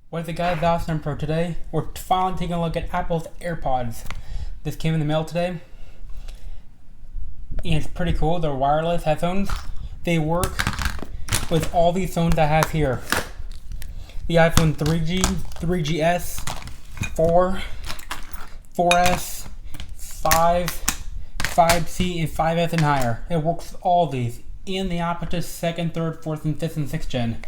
What's the guys, Austin Pro. Today we're finally taking a look at Apple's AirPods. This came in the mail today, and it's pretty cool. They're wireless headphones. They work with all these phones I have here. The iPhone 3G, 3GS, 4, 4S, 5, 5C, and 5S and higher. It works with all these, and the opposite 2nd, 3rd, 4th, and 5th, and 6th gen.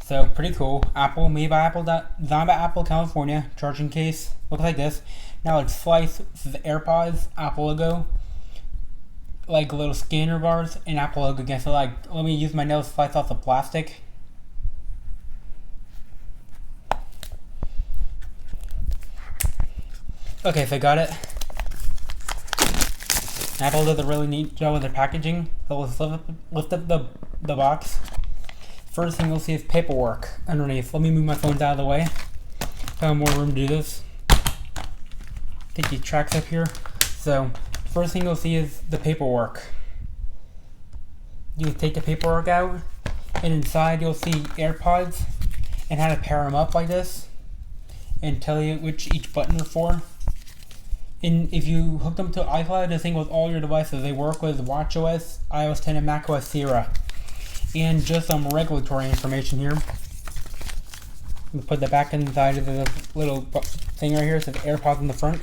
So pretty cool. Apple, made by Apple, designed by Apple, California. Charging case looks like this. Now it's sliced with the AirPods, Apple logo, like little scanner bars, and Apple logo again. So like, let me use my nails to slice off the plastic. Okay, so I got it. Apple does a really neat job with their packaging. So let's lift up the box. First thing you'll see is paperwork underneath. Let me move my phones out of the way. I have more room to do this. Take these tracks up here. So, first thing you'll see is the paperwork. You take the paperwork out, and inside you'll see AirPods and how to pair them up like this, and tell you which each button are for. And if you hook them to iCloud, this thing with all your devices, they work with watchOS, iOS 10, and macOS Sierra. And just some regulatory information here. We put the back inside of the little thing right here. It says AirPods in the front.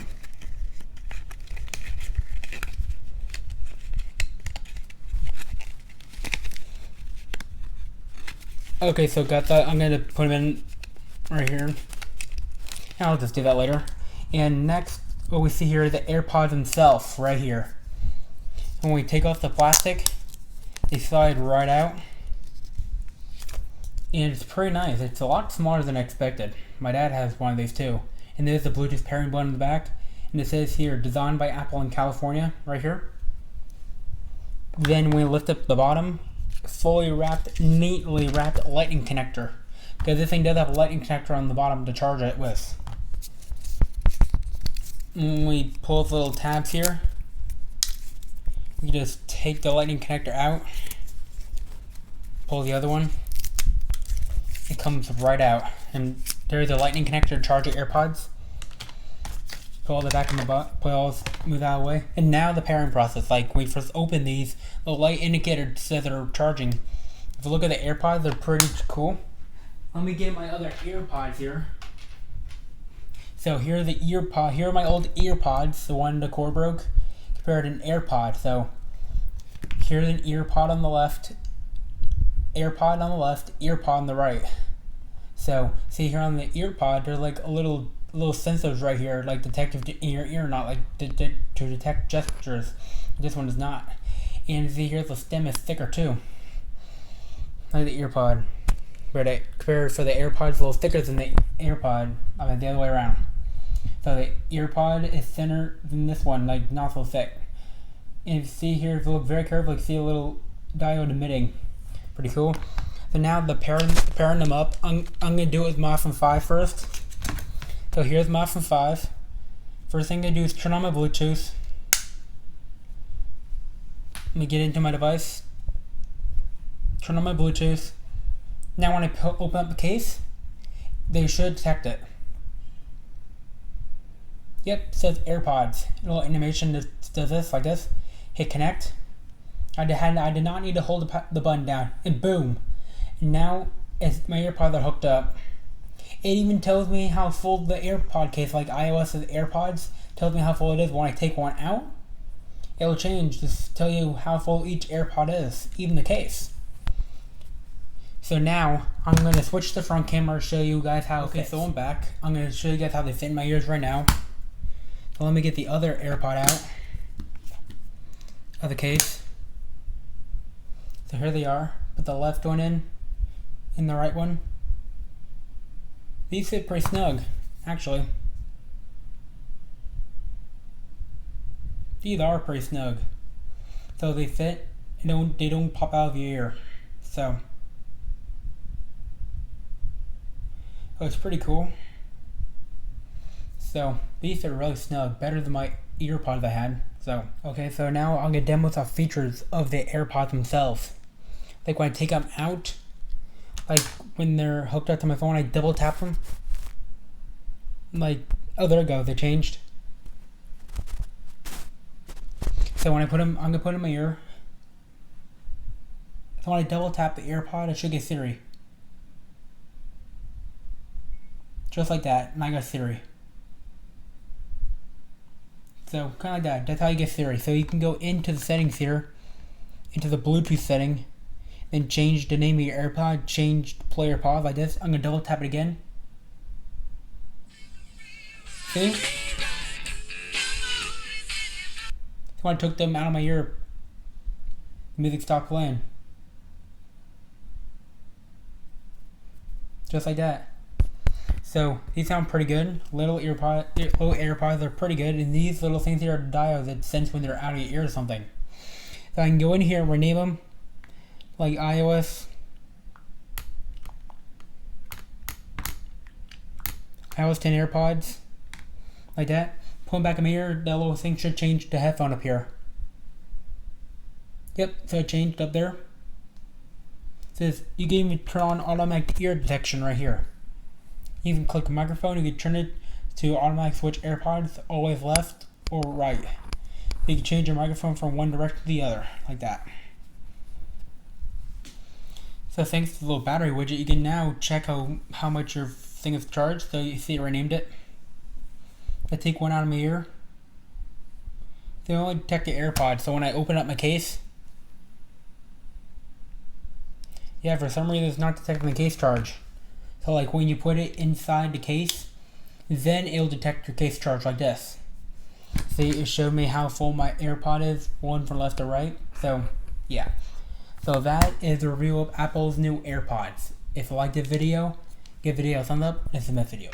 Okay, so got that. I'm going to put them in right here. I'll just do that later. And next, what we see here are the AirPods themselves right here. When we take off the plastic, they slide right out. And it's pretty nice. It's a lot smaller than I expected. My dad has one of these too. And there's the Bluetooth pairing button in the back. And it says here, designed by Apple in California, right here. Then we lift up the bottom, fully wrapped, neatly wrapped lightning connector. Because this thing does have a lightning connector on the bottom to charge it with. When we pull the little tabs here, we just take the lightning connector out, pull the other one. It comes right out, and there's a lightning connector to charge your AirPods. Put all the back in the butt, move out of the way. And now the pairing process. Like when we first open these, the light indicator says they're charging. If you look at the AirPods, they're pretty cool. Let me get my other AirPods here. So here are the earpod. Here are my old AirPods. The one the cord broke. Compared to an AirPod. So here's an AirPod on the left. AirPod on the left, AirPod on the right. So see here on the AirPod, there's like a little sensors right here, like detective in your ear, not like to detect gestures. This one does not. And see here the stem is thicker too, like the AirPod. Compared for the AirPods, a little thicker than the AirPod. I mean the other way around. So the AirPod is thinner than this one, like not so thick. And if you see here, if you look very carefully, you see a little diode emitting. Pretty cool. So now the pairing them up, I'm gonna do it with my iPhone 5 first. So here's my iPhone 5. First thing I do is turn on my Bluetooth. Let me get into my device. Turn on my Bluetooth. Now when I open up the case, they should detect it. Yep, it says AirPods. A little animation that does this, like this. Hit connect. I did not need to hold the button down, and boom. And now as my AirPods are hooked up, it even tells me how full the AirPod case, like iOS's AirPods, tells me how full it is. When I take one out, it will change to tell you how full each AirPod is, even the case. So now I'm going to switch the front camera to show you guys how it fits. So I'm back. I'm going to show you guys how they fit in my ears right now. So let me get the other AirPod out of the case. So here they are. Put the left one in the right one. These fit pretty snug, actually. These are pretty snug. So they fit and they don't pop out of your ear. So it's pretty cool. So these are really snug, better than my EarPods I had. So okay, so now I'm gonna demo some features of the AirPods themselves. Like when I take them out, like when they're hooked up to my phone, I double tap them. Like, oh, there we go, they changed. So when I put them, I'm gonna put them in my ear. So when I double tap the AirPod, it should get Siri. Just like that, and I got Siri. So kind of like that. That's how you get Siri. So you can go into the settings here, into the Bluetooth setting, then change the name of your AirPod, change play or pause like this. I'm gonna double tap it again. See? So when I took them out of my ear, the music stopped playing. Just like that. So these sound pretty good. Little AirPods are pretty good, and these little things here are diodes that sense when they're out of your ear or something. So I can go in here and rename them, like iOS 10 AirPods, like that. Pull them back in my ear. That little thing should change to headphone up here. Yep, so it changed up there. It says you can even turn on automatic ear detection right here. You can click the microphone, you can turn it to automatic switch AirPods, always left or right. You can change your microphone from one direction to the other, like that. So thanks to the little battery widget, you can now check how much your thing is charged. So you see it renamed it. I take one out of my ear. They only detect the AirPods, so when I open up my case, yeah, for some reason it's not detecting the case charge. So like when you put it inside the case, then it'll detect your case charge like this. See, it showed me how full my AirPod is, one from left to right. So yeah. So that is the review of Apple's new AirPods. If you liked this video, give the video a thumbs up and submit video.